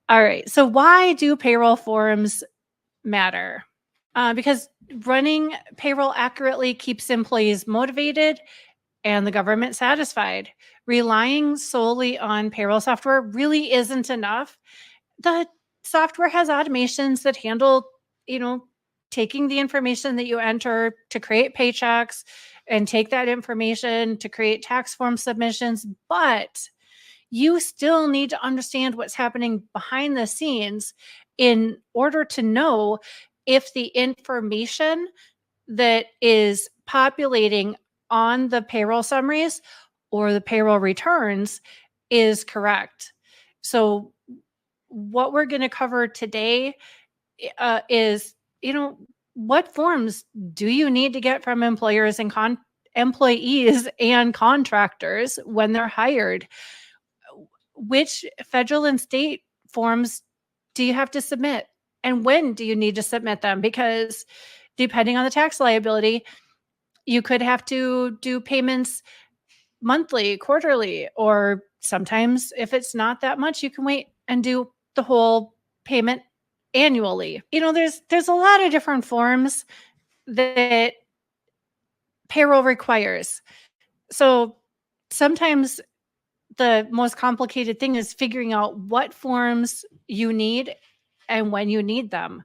All right. So why do payroll forms matter? Because running payroll accurately keeps employees motivated and the government satisfied. Relying solely on payroll software really isn't enough. The software has automations that handle, you know, taking the information that you enter to create paychecks and take that information to create tax form submissions, but you still need to understand what's happening behind the scenes in order to know if the information that is populating on the payroll summaries or the payroll returns is correct. So, what we're going to cover today is, what forms do you need to get from employees and contractors when they're hired? Which federal and state forms do you have to submit? And when do you need to submit them? Because depending on the tax liability, you could have to do payments monthly, quarterly, or sometimes if it's not that much, you can wait and do the whole payment annually. There's a lot of different forms that payroll requires. So sometimes the most complicated thing is figuring out what forms you need and when you need them.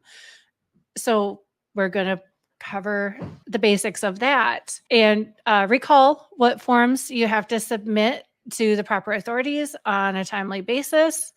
So we're going to cover the basics of that and recall what forms you have to submit to the proper authorities on a timely basis.